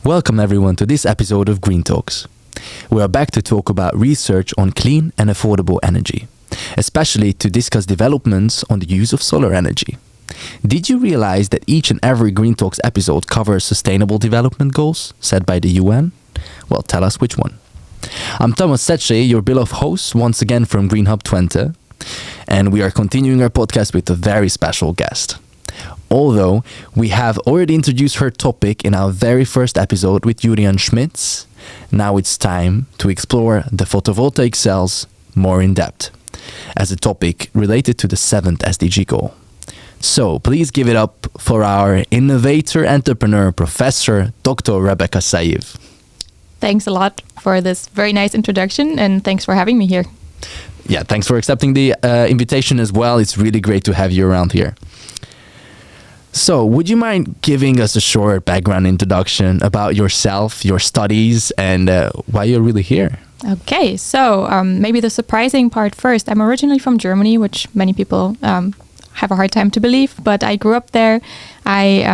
Welcome everyone to this episode of Green Talks. We are back to talk about research on clean and affordable energy, especially to discuss developments on the use of solar energy. Did you realize that each and every Green Talks episode covers sustainable development goals set by the UN? Well, tell us which one. I'm Thomas Setche, your beloved host, once again from Green Hub Twente, and we are continuing our podcast with a very special guest. Although we have already introduced her topic in our very first episode with Julian Schmitz, now it's time to explore the photovoltaic cells more in depth as a topic related to the 7th SDG goal. So please give it up for our innovator entrepreneur, Professor Dr. Rebecca Saive. Thanks a lot for this very nice introduction, and thanks for having me here. Yeah, thanks for accepting the invitation as well. It's really great to have you around here. So, would you mind giving us a short background introduction about yourself, your studies, and why you're really here? Okay, so maybe the surprising part first. I'm originally from Germany, which many people have a hard time to believe, but I grew up there. I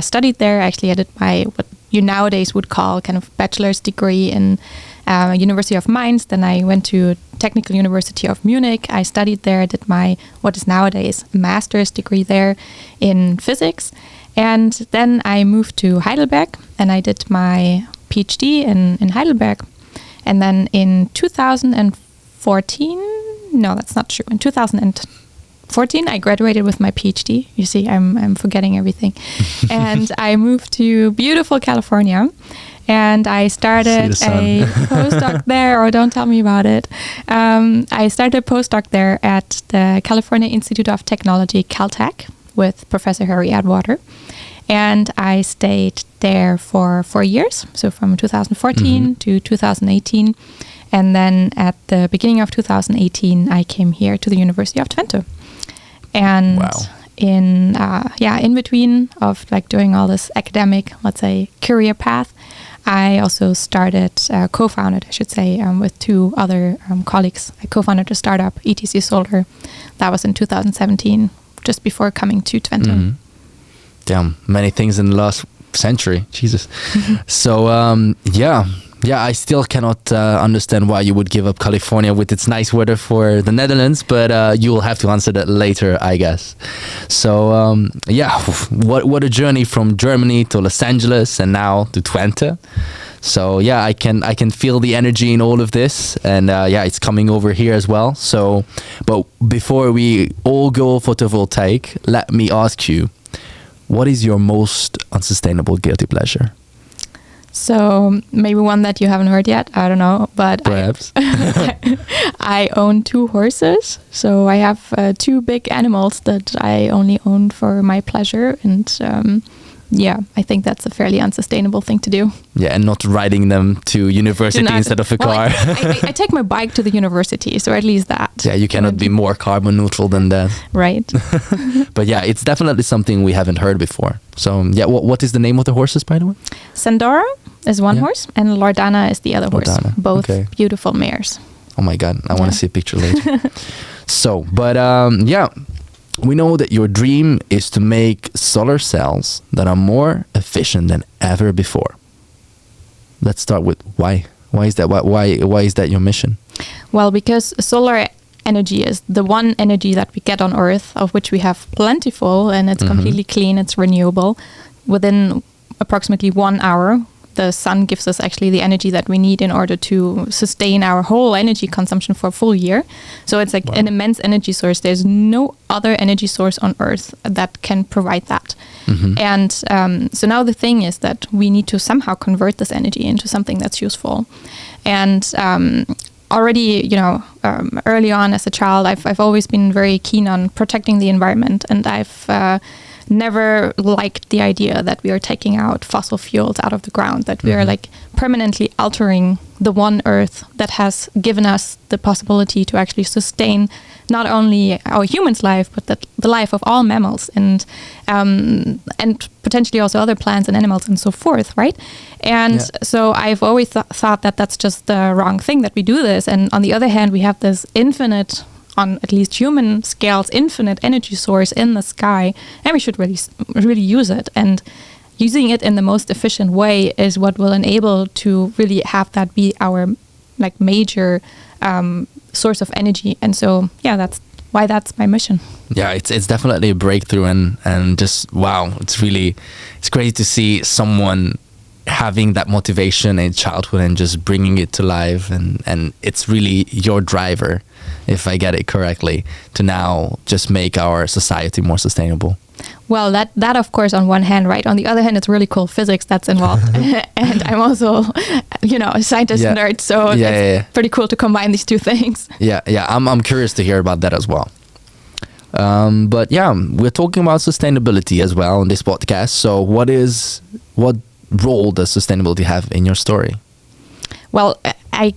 studied there. Actually, I did my what you nowadays would call kind of bachelor's degree in University of Mainz. Then I went to Technical University of Munich. I studied there, did my what is nowadays master's degree there in physics. And then I moved to Heidelberg and I did my PhD in Heidelberg. And then in 2014, no, that's not true. In 2014, I graduated with my PhD. You see, I'm forgetting everything. And I moved to beautiful California. And I started a postdoc there, or don't tell me about it. I started a postdoc there at the California Institute of Technology, Caltech, with Professor Harry Atwater. And I stayed there for 4 years, so from 2014 to 2018. And then at the beginning of 2018, I came here to the University of Twente. And in between of like doing all this academic, let's say, career path, I also co-founded, with 2 other colleagues. I co-founded a startup, ETC Solar. That was in 2017, just before coming to Twente. Mm-hmm. Damn, many things in the last century. Jesus. So, I still cannot understand why you would give up California with its nice weather for the Netherlands, but you will have to answer that later, I guess. So, what a journey from Germany to Los Angeles and now to Twente. So, I can feel the energy in all of this, and it's coming over here as well. So, but before we all go photovoltaic, let me ask you, what is your most unsustainable guilty pleasure? So maybe one that you haven't heard yet. I don't know, but perhaps I own 2 horses. So I have 2 big animals that I only own for my pleasure, and I think that's a fairly unsustainable thing to do. Yeah, and not riding them to university instead of a car. I take my bike to the university, so at least that. Yeah, you cannot be more carbon neutral than that. Right. But yeah, it's definitely something we haven't heard before. So what is the name of the horses, by the way? Sandora is one horse, and Lordana is the other horse. Both beautiful mares. Oh my God, I want to see a picture later. So, but we know that your dream is to make solar cells that are more efficient than ever before. Let's start with why. Why is that? Why is that your mission? Well, because solar energy is the one energy that we get on Earth, of which we have plentiful, and it's completely clean, it's renewable. Within approximately 1 hour, the sun gives us actually the energy that we need in order to sustain our whole energy consumption for a full year. So it's like an immense energy source. There's no other energy source on Earth that can provide that. And so now the thing is that we need to somehow convert this energy into something that's useful. And already, early on as a child, I've always been very keen on protecting the environment, and I've never liked the idea that we are taking out fossil fuels out of the ground, that we are like permanently altering the one Earth that has given us the possibility to actually sustain not only our humans' life, but the life of all mammals and potentially also other plants and animals and so forth, right? And so I've always thought that that's just the wrong thing that we do this. And on the other hand, we have this infinite, on at least human scales, infinite energy source in the sky, and we should really use it. And using it in the most efficient way is what will enable to really have that be our like major source of energy. And so, yeah, that's why that's my mission. Yeah, it's definitely a breakthrough, and just wow, it's great to see someone having that motivation in childhood and just bringing it to life, and it's really your driver, if I get it correctly, to now just make our society more sustainable. Well, that of course on one hand, right? On the other hand, it's really cool physics that's involved. And I'm also, a scientist nerd, so it's pretty cool to combine these two things. Yeah, I'm curious to hear about that as well. But yeah, we're talking about sustainability as well on this podcast. So what role does sustainability have in your story? Well, I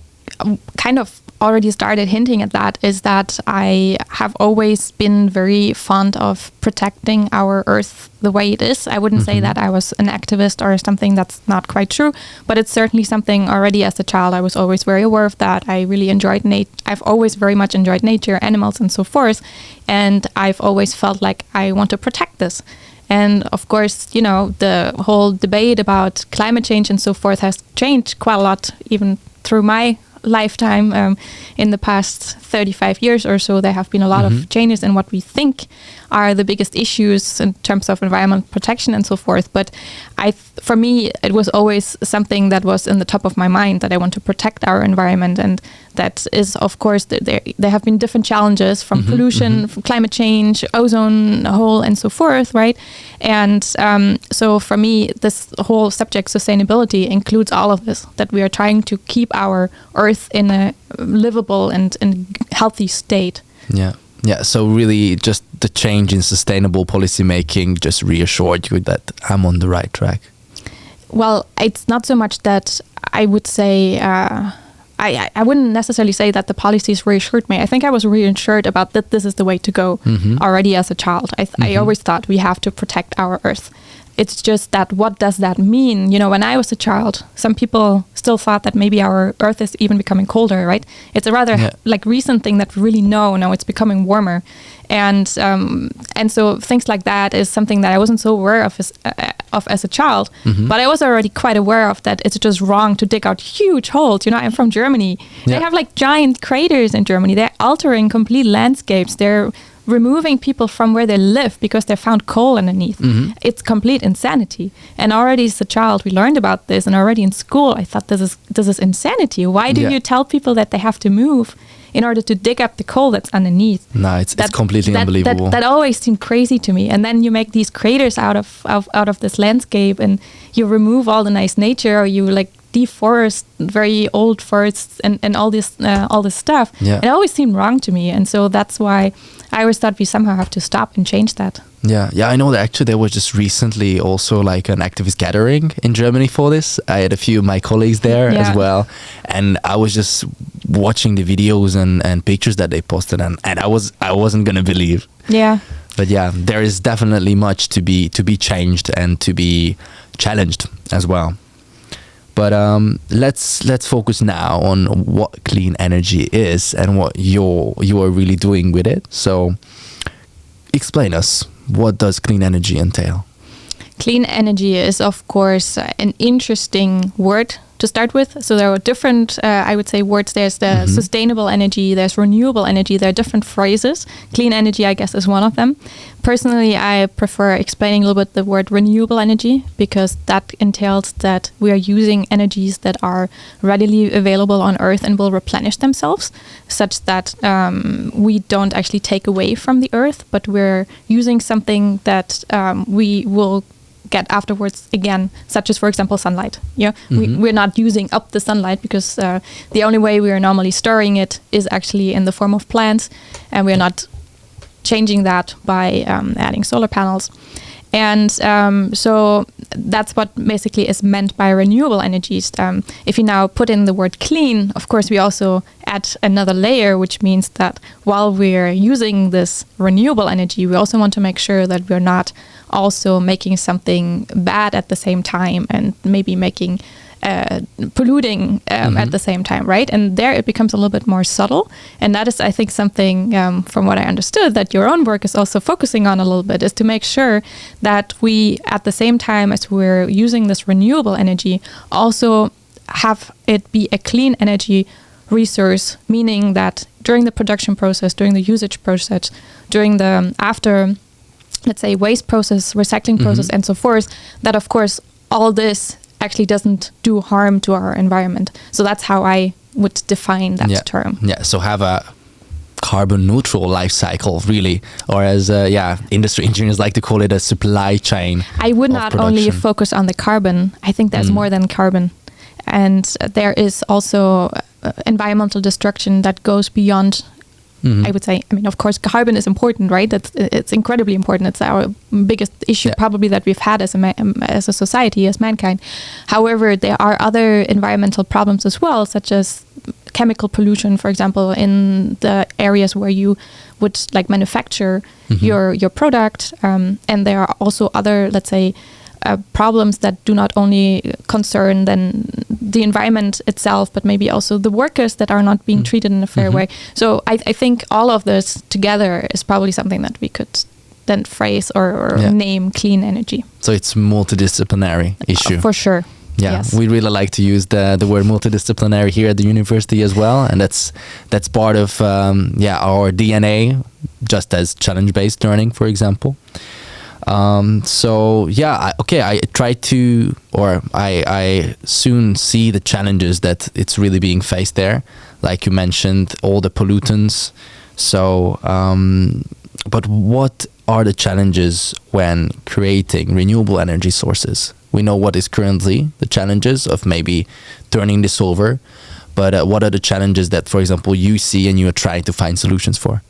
kind of already started hinting at that, is that I have always been very fond of protecting our Earth the way it is. I wouldn't say that I was an activist or something, that's not quite true, but it's certainly something already as a child I was always very aware of that. I really enjoyed I've always very much enjoyed nature, animals and so forth, and I've always felt like I want to protect this. And of course, the whole debate about climate change and so forth has changed quite a lot, even through my lifetime. In the past 35 years or so, there have been a lot of changes in what we think are the biggest issues in terms of environmental protection and so forth. But for me, it was always something that was in the top of my mind, that I want to protect our environment. And that is, of course, there have been different challenges from pollution, from climate change, ozone hole, and so forth, right? And so for me, this whole subject, sustainability, includes all of this, that we are trying to keep our Earth in a livable and healthy state. Yeah, so really just the change in sustainable policy making just reassured you that I'm on the right track? Well, it's not so much that I would say, I wouldn't necessarily say that the policies reassured me. I think I was reassured about that this is the way to go already as a child. I always thought we have to protect our Earth. It's just that, what does that mean? When I was a child, some people still thought that maybe our Earth is even becoming colder, right? It's a rather recent thing that we really know now. It's becoming warmer. And so things like that is something that I wasn't so aware of as a child, but I was already quite aware of that. It's just wrong to dig out huge holes. I'm from Germany. They have like giant craters in Germany. They're altering complete landscapes. They're removing people from where they live because they found coal underneath. It's complete insanity. And already as a child, we learned about this, and already in school, I thought this is insanity. Why do you tell people that they have to move in order to dig up the coal that's underneath? No, it's completely unbelievable. That always seemed crazy to me. And then you make these craters out of this landscape, and you remove all the nice nature, or you like deforest very old forests and all this stuff. It always seemed wrong to me, and so that's why I always thought we somehow have to stop and change that. Yeah, I know that actually there was just recently also like an activist gathering in Germany for this. I had a few of my colleagues there as well, and I was just watching the videos and pictures that they posted, and I wasn't gonna believe. Yeah. But yeah, there is definitely much to be changed and to be challenged as well. But let's focus now on what clean energy is and what you are really doing with it. So explain us, what does clean energy entail? Clean energy is, of course, an interesting word to start with. So there are different, I would say, words. There's the sustainable energy, there's renewable energy, there are different phrases. Clean energy, I guess, is one of them. Personally, I prefer explaining a little bit the word renewable energy, because that entails that we are using energies that are readily available on Earth and will replenish themselves, such that we don't actually take away from the Earth, but we're using something that we will get afterwards again, such as, for example, sunlight. We're not using up the sunlight, because the only way we are normally storing it is actually in the form of plants, and we're not changing that by adding solar panels. And so that's what basically is meant by renewable energies. If you now put in the word clean, of course, we also add another layer, which means that while we're using this renewable energy, we also want to make sure that we're not also making something bad at the same time and maybe making polluting at the same time, right? And there it becomes a little bit more subtle. And that is, I think, something from what I understood that your own work is also focusing on a little bit, is to make sure that we, at the same time as we're using this renewable energy, also have it be a clean energy resource, meaning that during the production process, during the usage process, during the after, let's say, waste process, recycling process, and so forth, that of course all this actually doesn't do harm to our environment. So that's how I would define that term. Yeah, so have a carbon neutral life cycle, really, or as industry engineers like to call it, a supply chain. I would not only focus on the carbon. I think there's more than carbon. And there is also environmental destruction that goes beyond, I would say, I mean, of course, carbon is important, right? It's incredibly important. It's our biggest issue probably that we've had as a society, as mankind. However, there are other environmental problems as well, such as chemical pollution, for example, in the areas where you would like manufacture your product. And there are also other, let's say, problems that do not only concern then the environment itself, but maybe also the workers that are not being treated in a fair way. So I think all of this together is probably something that we could then phrase or name clean energy. So it's multidisciplinary issue. For sure. Yeah, yes. We really like to use the word multidisciplinary here at the university as well, and that's part of our DNA, just as challenge-based learning, for example. I try to, or I soon see the challenges that it's really being faced there. Like you mentioned, all the pollutants. So, but what are the challenges when creating renewable energy sources? We know what is currently the challenges of maybe turning this over, but what are the challenges that, for example, you see and you are trying to find solutions for?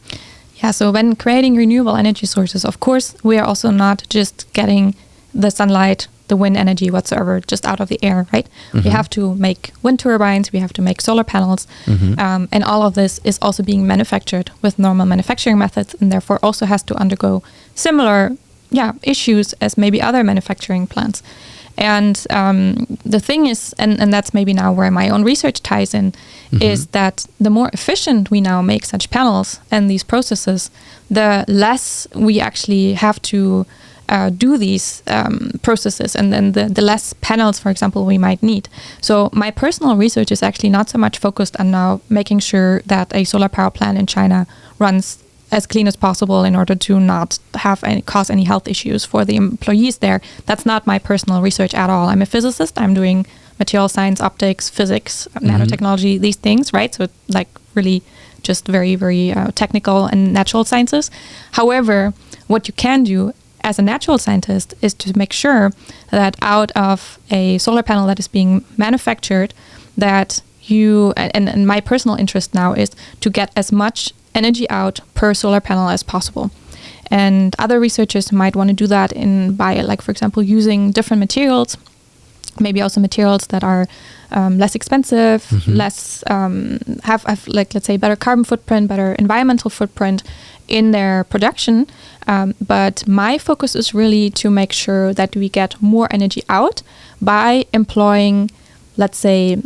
Yeah, so when creating renewable energy sources, of course, we are also not just getting the sunlight, the wind energy whatsoever just out of the air, right? We have to make wind turbines, we have to make solar panels, and all of this is also being manufactured with normal manufacturing methods, and therefore also has to undergo similar issues as maybe other manufacturing plants. And the thing is, and that's maybe now where my own research ties in, is that the more efficient we now make such panels and these processes, the less we actually have to do these processes, and then the less panels, for example, we might need. So my personal research is actually not so much focused on now making sure that a solar power plant in China runs as clean as possible in order to not cause any health issues for the employees there. That's not my personal research at all. I'm a physicist. I'm doing material science, optics, physics, nanotechnology, these things, right? So like really just very, very technical and natural sciences. However, what you can do as a natural scientist is to make sure that out of a solar panel that is being manufactured, that you, and my personal interest now is to get as much energy out per solar panel as possible. And other researchers might want to do that by, like, for example, using different materials, maybe also materials that are less expensive, less have like, let's say, better carbon footprint, better environmental footprint in their production. But my focus is really to make sure that we get more energy out by employing, let's say,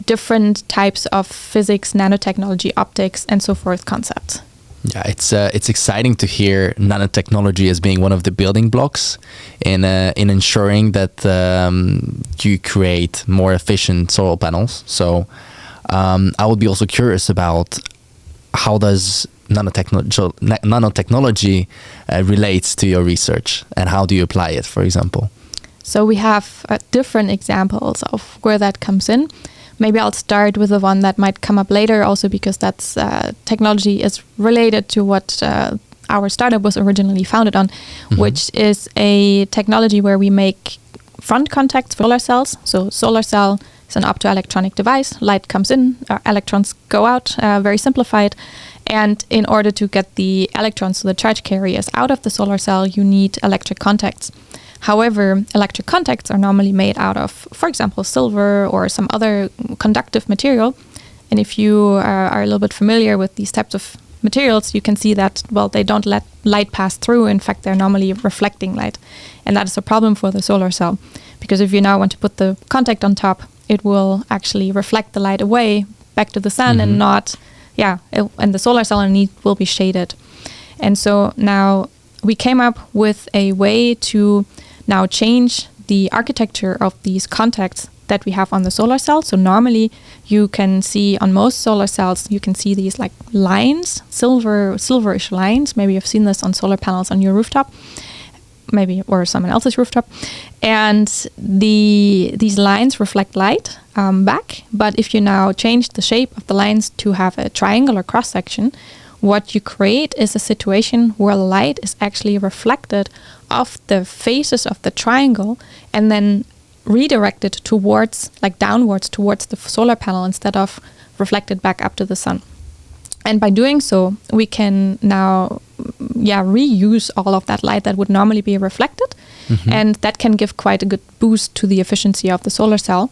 different types of physics, nanotechnology, optics, and so forth concepts. Yeah, it's exciting to hear nanotechnology as being one of the building blocks in ensuring that you create more efficient solar panels. So I would be also curious about how does nanotechnology relates to your research, and how do you apply it, for example? So we have different examples of where that comes in. Maybe I'll start with the one that might come up later, also because that's technology is related to what our startup was originally founded on, which is a technology where we make front contacts for solar cells. So solar cell It's an optoelectronic device. Light comes in, electrons go out, very simplified. And in order to get the electrons, so the charge carriers, out of the solar cell, you need electric contacts. However, electric contacts are normally made out of, for example, silver or some other conductive material. And if you are a little bit familiar with these types of materials, you can see that, well, they don't let light pass through. In fact, they're normally reflecting light. And that is a problem for the solar cell. Because if you now want to put the contact on top, it will actually reflect the light away back to the sun and not, and the solar cell underneath will be shaded. And so now we came up with a way to now change the architecture of these contacts that we have on the solar cell. So normally you can see on most solar cells, you can see these like lines, silverish lines. Maybe you've seen this on solar panels on your rooftop, maybe, or someone else's rooftop. And these lines reflect light back. But if you now change the shape of the lines to have a triangular cross-section, what you create is a situation where light is actually reflected off the faces of the triangle and then redirected towards, like downwards towards the solar panel instead of reflected back up to the sun. And by doing so, we can now reuse all of that light that would normally be reflected. And that can give quite a good boost to the efficiency of the solar cell.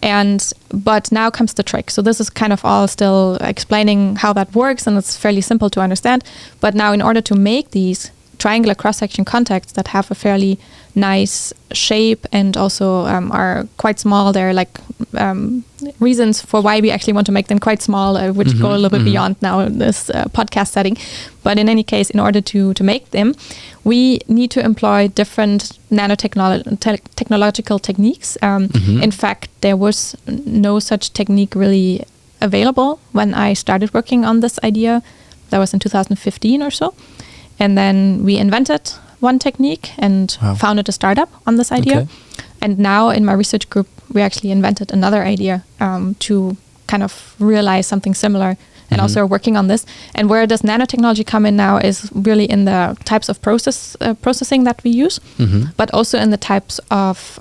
But now comes the trick. So this is kind of all still explaining how that works, and it's fairly simple to understand. But now in order to make these triangular cross-section contacts that have a fairly nice shape and also are quite small, they're like reasons for why we actually want to make them quite small, which go a little bit beyond now in this podcast setting. But in any case, in order to make them, we need to employ different nanotechnological techniques. In fact, there was no such technique really available when I started working on this idea. That was in 2015 or so. And then we invented one technique and founded a startup on this idea. Okay. And now in my research group, we actually invented another idea to kind of realize something similar, and also are working on this. And where does nanotechnology come in now is really in the types of processing that we use, but also in the types of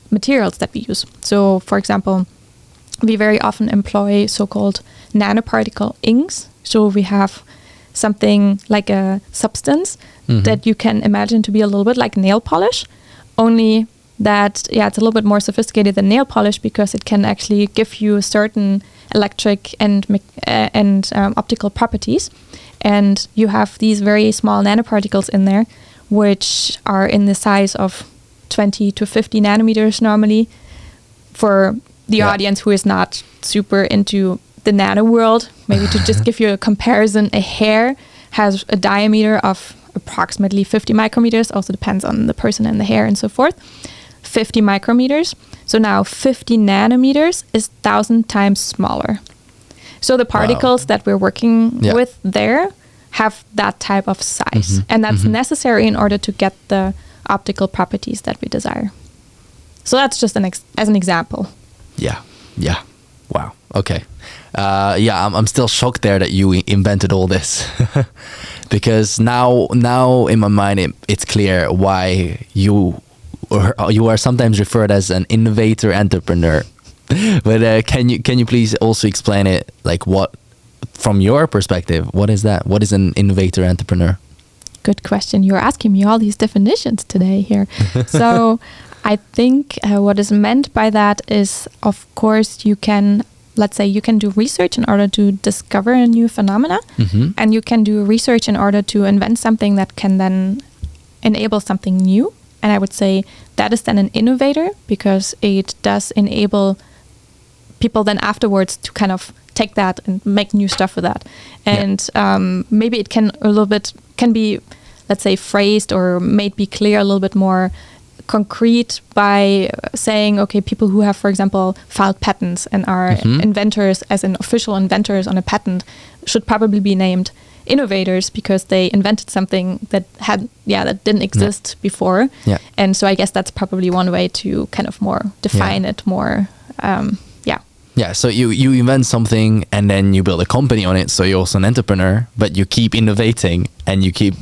materials that we use. So, for example, we very often employ so-called nanoparticle inks. So we have something like a substance that you can imagine to be a little bit like nail polish, only that, it's a little bit more sophisticated than nail polish because it can actually give you certain electric and optical properties. And you have these very small nanoparticles in there, which are in the size of 20 to 50 nanometers normally. For the audience who is not super into the nano world, maybe to just give you a comparison, a hair has a diameter of approximately 50 micrometers, also depends on the person and the hair and so forth, 50 micrometers. So now 50 nanometers is 1,000 times smaller. So the particles that we're working with there have that type of size. And that's necessary in order to get the optical properties that we desire. So that's just as an example. Yeah. Wow. Okay. I'm still shocked there that you invented all this, because now in my mind it's clear why you are sometimes referred as an innovator entrepreneur. But can you please also explain it, like what, from your perspective, what is that? What is an innovator entrepreneur? Good question. You're asking me all these definitions today here. So I think what is meant by that is, of course, let's say you can do research in order to discover a new phenomena, and you can do research in order to invent something that can then enable something new. And I would say that is then an innovator, because it does enable people then afterwards to kind of take that and make new stuff with that. And maybe it can be, let's say, phrased or made be clear a little bit more concrete by saying, okay, people who have, for example, filed patents and are inventors, as in official inventors on a patent, should probably be named innovators because they invented something that didn't exist before. And so I guess that's probably one way to kind of more define it more. So you invent something and then you build a company on it, so you're also an entrepreneur, but you keep innovating and you keep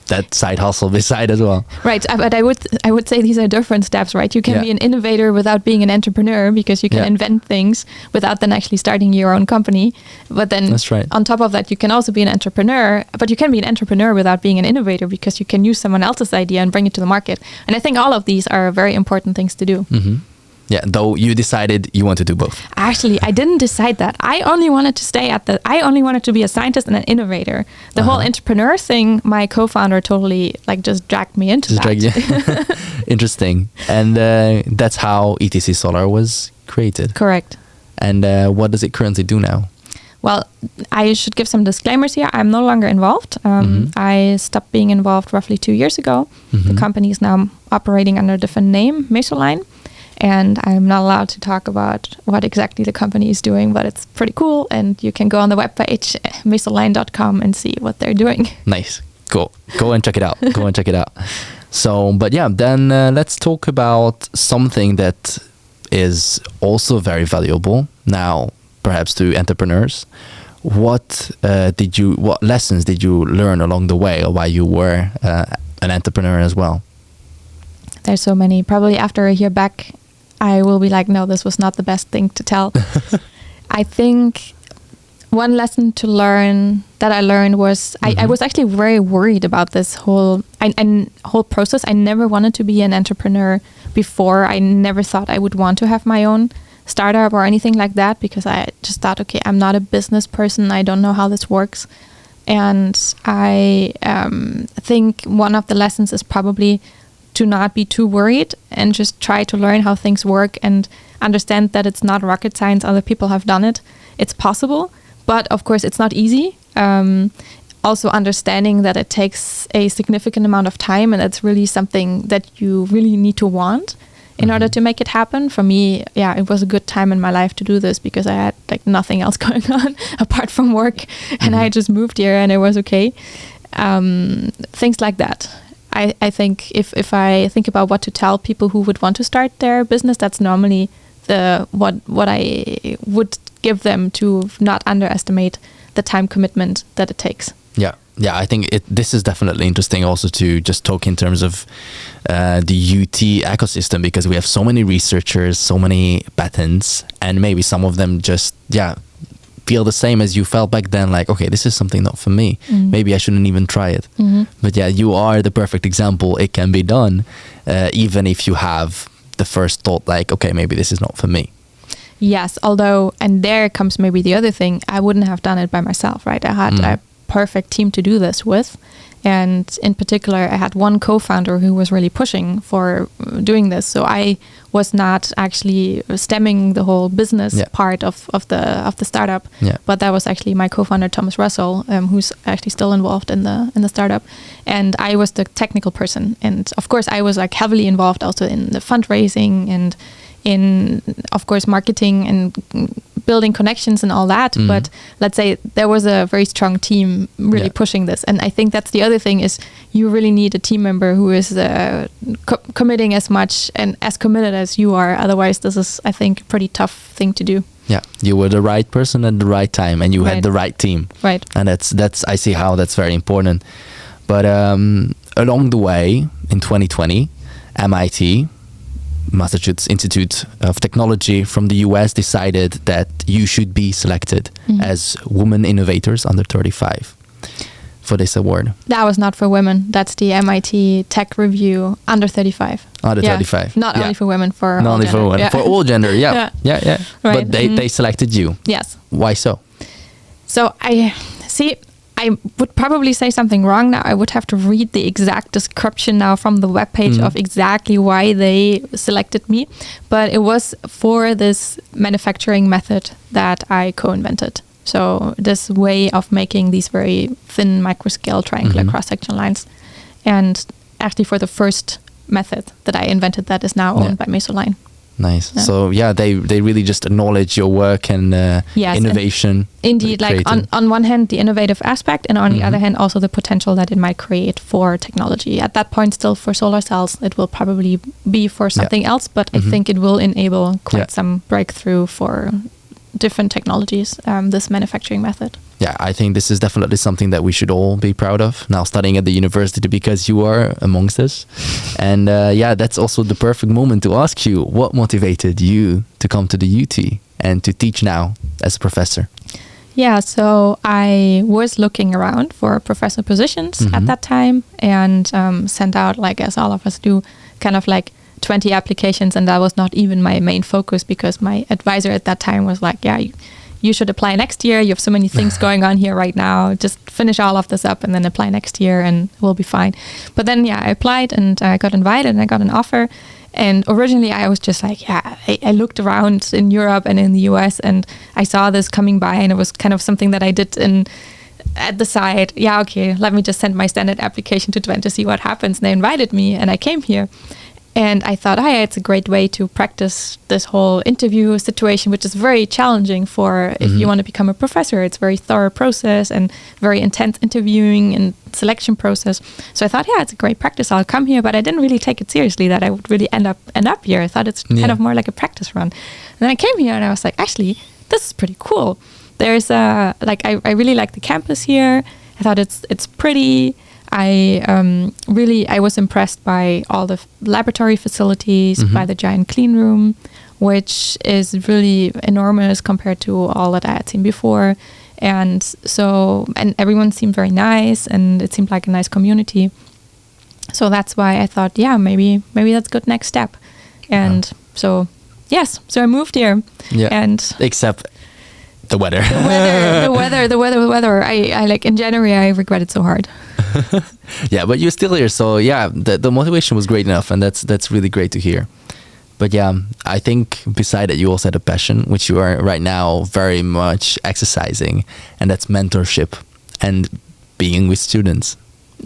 that side hustle beside as well. Right, but I would say these are different steps, right? You can be an innovator without being an entrepreneur, because you can invent things without then actually starting your own company. But then that's right. On top of that, you can also be an entrepreneur, but you can be an entrepreneur without being an innovator, because you can use someone else's idea and bring it to the market. And I think all of these are very important things to do. Mm-hmm. Yeah, though you decided you want to do both. Actually, I didn't decide that. I only wanted to be a scientist and an innovator. The whole entrepreneur thing, my co-founder totally just dragged me into that. Interesting. And that's how ETC Solar was created. Correct. And what does it currently do now? Well, I should give some disclaimers here. I'm no longer involved. I stopped being involved roughly 2 years ago. The company is now operating under a different name, Mesoline. And I'm not allowed to talk about what exactly the company is doing, but it's pretty cool. And you can go on the webpage, mesoline.com, and see what they're doing. Nice. Cool. Go and check it out. So, but yeah, then let's talk about something that is also very valuable now, perhaps to entrepreneurs. What lessons did you learn along the way while you were an entrepreneur as well? There's so many. Probably after a year back, I will be like, no, this was not the best thing to tell. I think one lesson that I learned was I was actually very worried about this whole process. I never wanted to be an entrepreneur before. I never thought I would want to have my own startup or anything like that, because I just thought, okay, I'm not a business person. I don't know how this works. And I think one of the lessons is probably to not be too worried and just try to learn how things work and understand that it's not rocket science. Other people have done it. It's possible, but of course it's not easy. Also understanding that it takes a significant amount of time, and that's really something that you really need to want in order to make it happen. For me, it was a good time in my life to do this, because I had nothing else going on apart from work, and I just moved here and it was okay. Things like that. I think if I think about what to tell people who would want to start their business, that's normally what I would give them, to not underestimate the time commitment that it takes. Yeah, I think this is definitely interesting also to just talk in terms of the UT ecosystem, because we have so many researchers, so many patents, and maybe some of them just feel the same as you felt back then, like, okay, this is something not for me. Maybe I shouldn't even try it. But yeah, you are the perfect example. It can be done, even if you have the first thought, like, okay, maybe this is not for me. Yes, although, and there comes maybe the other thing, I wouldn't have done it by myself, right? I had a perfect team to do this with. And in particular, I had one co-founder who was really pushing for doing this. So I was not actually stemming the whole business part of the startup, but that was actually my co-founder Thomas Russell, who's actually still involved in the startup, and I was the technical person. And of course, I was heavily involved also in the fundraising and in, of course, marketing and building connections and all that. But let's say there was a very strong team really pushing this. And I think that's the other thing, is you really need a team member who is committing as much and as committed as you are. Otherwise, this is, I think, a pretty tough thing to do. Yeah, you were the right person at the right time, and you had the right team. Right. And that's I see how that's very important. But along the way, in 2020, MIT, Massachusetts Institute of Technology from the US, decided that you should be selected as Women Innovators under 35 for this award. That was not for women. That's the MIT Tech Review under 35. Under 35. Not only for women, for not all only gender. for women, for all gender. Yeah. Right. But they selected you. Yes. Why so? So I would probably say something wrong now. I would have to read the exact description now from the webpage of exactly why they selected me. But it was for this manufacturing method that I co-invented. So this way of making these very thin microscale triangular cross-section lines. And actually for the first method that I invented that is now owned by Mesoline. Nice. Yeah. So they really just acknowledge your work and innovation. And indeed, like on one hand the innovative aspect, and on the other hand also the potential that it might create for technology. At that point, still for solar cells, it will probably be for something else, but I think it will enable quite some breakthrough for different technologies, this manufacturing method. Yeah, I think this is definitely something that we should all be proud of now studying at the university, because you are amongst us. And that's also the perfect moment to ask you, what motivated you to come to the UT and to teach now as a professor? Yeah, so I was looking around for professor positions at that time, and sent out, like as all of us do, kind of like 20 applications, and that was not even my main focus, because my advisor at that time was like, yeah, you should apply next year. You have so many things going on here right now. Just finish all of this up and then apply next year and we'll be fine. But then, I applied and I got invited and I got an offer. And originally I was just like, I looked around in Europe and in the US and I saw this coming by, and it was kind of something that I did at the side. Yeah, okay, let me just send my standard application to Twente to see what happens. And they invited me and I came here. And I thought, it's a great way to practice this whole interview situation, which is very challenging for if you want to become a professor. It's a very thorough process and very intense interviewing and selection process. So I thought, it's a great practice. I'll come here, but I didn't really take it seriously that I would really end up here. I thought it's kind of more like a practice run. And then I came here and I was like, actually, this is pretty cool. There's I really like the campus here. I thought it's pretty. I was impressed by all the laboratory facilities, by the giant clean room, which is really enormous compared to all that I had seen before. And everyone seemed very nice, and it seemed like a nice community. So that's why I thought, maybe that's a good next step. And so I moved here. Yeah. And except the weather. The weather. I like in January, I regret it so hard. Yeah, but you're still here, so the motivation was great enough, and that's really great to hear. But I think beside that, you also had a passion, which you are right now very much exercising, and that's mentorship and being with students.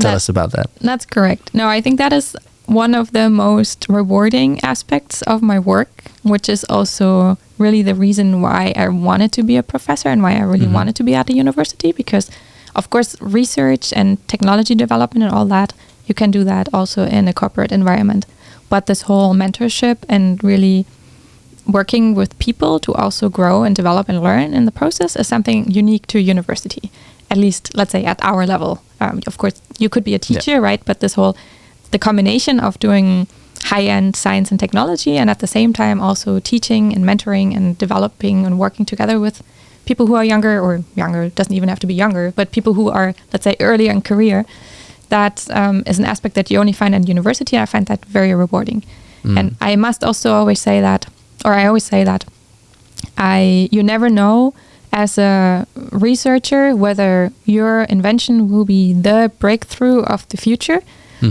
Tell us about that. That's correct. No, I think that is one of the most rewarding aspects of my work, which is also really the reason why I wanted to be a professor and why I really wanted to be at the university, because of course, research and technology development and all that, you can do that also in a corporate environment. But this whole mentorship and really working with people to also grow and develop and learn in the process is something unique to university, at least, let's say, at our level. Of course, you could be a teacher, right? But the combination of doing high-end science and technology and at the same time also teaching and mentoring and developing and working together with people who are younger, doesn't even have to be younger, but people who are, let's say, earlier in career, that is an aspect that you only find at university. I find that very rewarding. And I must also always say that, or I always say that, you never know as a researcher whether your invention will be the breakthrough of the future.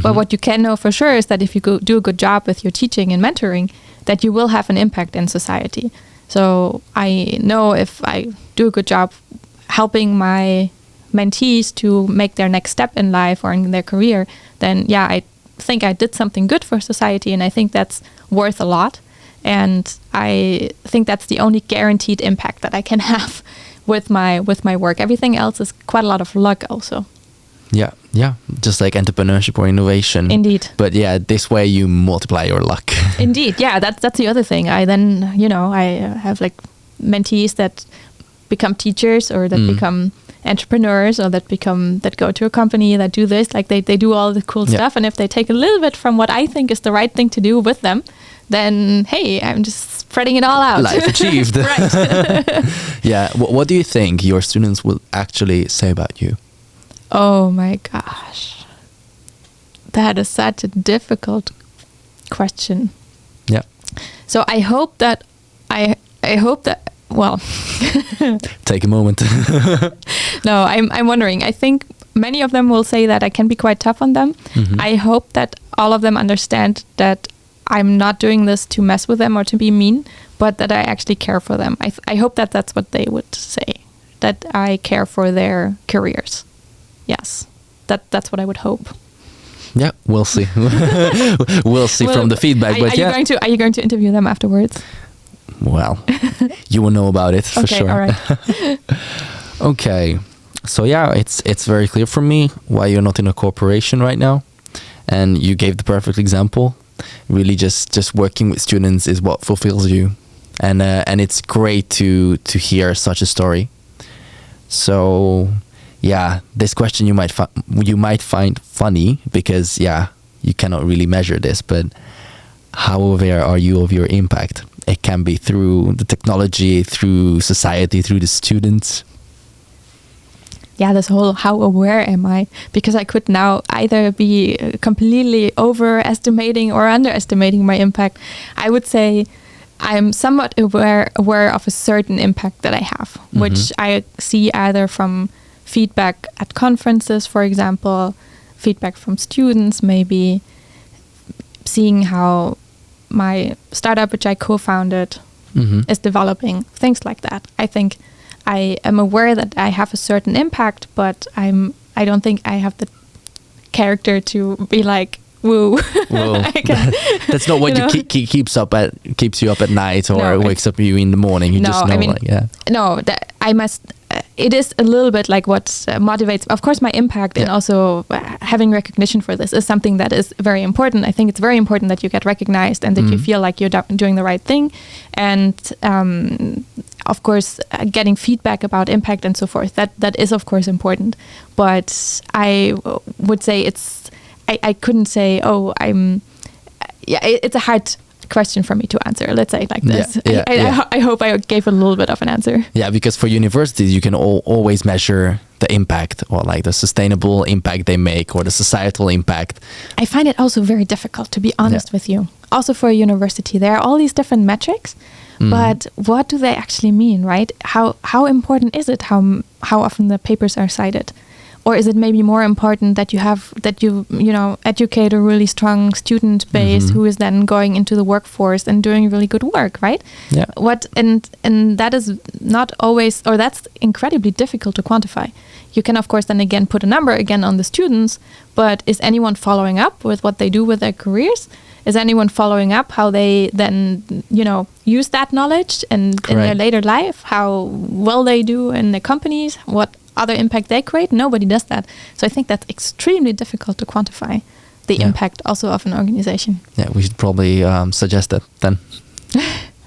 But what you can know for sure is that if you do a good job with your teaching and mentoring, that you will have an impact in society. So I know if I do a good job helping my mentees to make their next step in life or in their career, then I think I did something good for society, and I think that's worth a lot. And I think that's the only guaranteed impact that I can have with my work. Everything else is quite a lot of luck also. Yeah, just like entrepreneurship or innovation. Indeed. But this way you multiply your luck. Indeed, that's the other thing. I then, I have like mentees that become teachers or that become entrepreneurs or that go to a company that do this, like they do all the cool stuff. And if they take a little bit from what I think is the right thing to do with them, then hey, I'm just spreading it all out. Life achieved. Right. Yeah. What do you think your students will actually say about you? Oh my gosh. That is such a difficult question. Yeah. So I hope that well, take a moment. No, I'm wondering. I think many of them will say that I can be quite tough on them. I hope that all of them understand that I'm not doing this to mess with them or to be mean, but that I actually care for them. I hope that that's what they would say, that I care for their careers. Yes, that's what I would hope. Yeah, we'll see. We'll see from the feedback. Are you going to interview them afterwards? Well, you will know about it for sure. All right. Okay, so it's very clear for me why you're not in a corporation right now, and you gave the perfect example. Really, just working with students is what fulfills you, and it's great to hear such a story. So yeah, this question you might find funny because you cannot really measure this, but how aware are you of your impact? It can be through the technology, through society, through the students. Yeah, this whole how aware am I? Because I could now either be completely overestimating or underestimating my impact. I would say I'm somewhat aware of a certain impact that I have, which I see either from feedback at conferences, for example, feedback from students, maybe seeing how my startup, which I co-founded, is developing, things like that. I think I am aware that I have a certain impact, but I don't think I have the character to be like, woo. Whoa. That's not what keeps you up at night or wakes up you in the morning. You just know, No, that I must. It is a little bit like what motivates. Of course, my impact and also having recognition for this is something that is very important. I think it's very important that you get recognized and that you feel like you're doing the right thing. And of course, getting feedback about impact and so forth, that is of course important. But I would say I couldn't say, it's a hard question for me to answer. Let's say it like this. I hope I gave a little bit of an answer. Yeah, because for universities, you can always measure the impact or like the sustainable impact they make or the societal impact. I find it also very difficult, to be honest with you. Also for a university, there are all these different metrics, but what do they actually mean, right? How important is it? How often the papers are cited? Or is it maybe more important that you educate a really strong student base who is then going into the workforce and doing really good work, right? Yeah. And that is not always, or that's incredibly difficult to quantify. You can of course then again put a number again on the students, but is anyone following up with what they do with their careers? Is anyone following up how they then, use that knowledge and in their later life, how well they do in their companies, what other impact they create? Nobody does that. So I think that's extremely difficult to quantify the impact also of an organization. Yeah, we should probably suggest that then.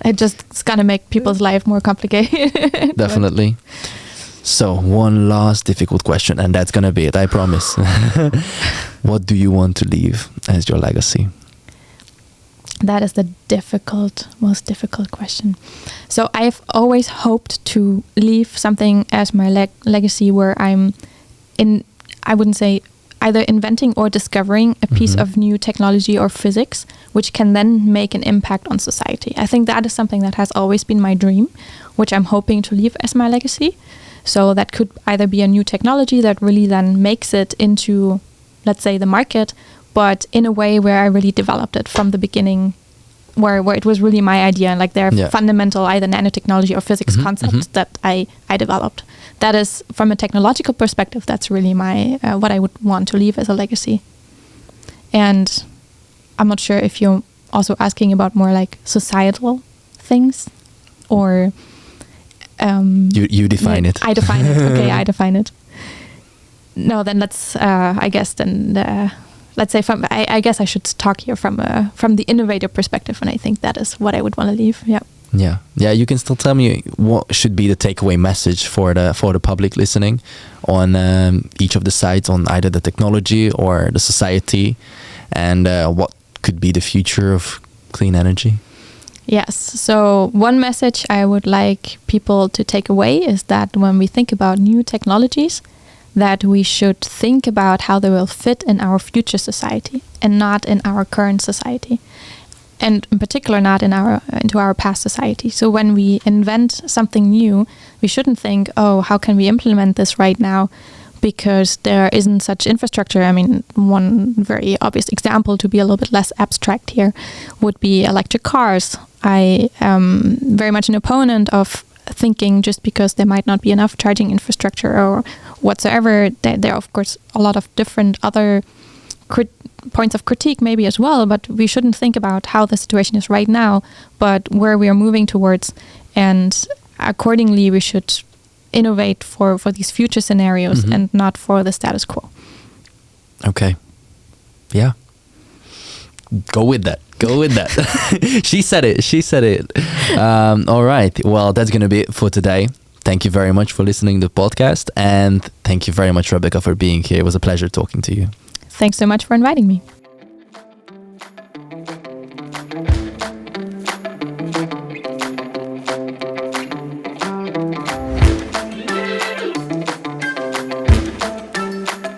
It's gonna make people's life more complicated. Definitely. So one last difficult question, and that's gonna be it, I promise. What do you want to leave as your legacy? That is the most difficult question. So I've always hoped to leave something as my legacy where I wouldn't say either inventing or discovering a piece of new technology or physics, which can then make an impact on society. I think that is something that has always been my dream, which I'm hoping to leave as my legacy. So that could either be a new technology that really then makes it into, let's say, the market, but in a way where I really developed it from the beginning, where it was really my idea, like their fundamental either nanotechnology or physics concepts that I developed. That is, from a technological perspective, that's really my what I would want to leave as a legacy. And I'm not sure if you're also asking about more like societal things, or you define it. I define it. Okay, I define it. No, then let's. Let's say I guess I should talk here from the innovator perspective, and I think that is what I would want to leave. Yeah. You can still tell me what should be the takeaway message for the public listening on each of the sides, on either the technology or the society, and what could be the future of clean energy. Yes. So one message I would like people to take away is that when we think about new technologies, that we should think about how they will fit in our future society and not in our current society, and in particular not into our past society. So when we invent something new, we shouldn't think, how can we implement this right now, because there isn't such infrastructure. I mean, one very obvious example, to be a little bit less abstract here, would be electric cars. I am very much an opponent of thinking just because there might not be enough charging infrastructure or whatsoever. There are, of course, a lot of different other points of critique maybe as well, but we shouldn't think about how the situation is right now, but where we are moving towards. And accordingly, we should innovate for these future scenarios and not for the status quo. Okay. Yeah. Go with that. She said it. All right. Well, that's going to be it for today. Thank you very much for listening to the podcast. And thank you very much, Rebecca, for being here. It was a pleasure talking to you. Thanks so much for inviting me.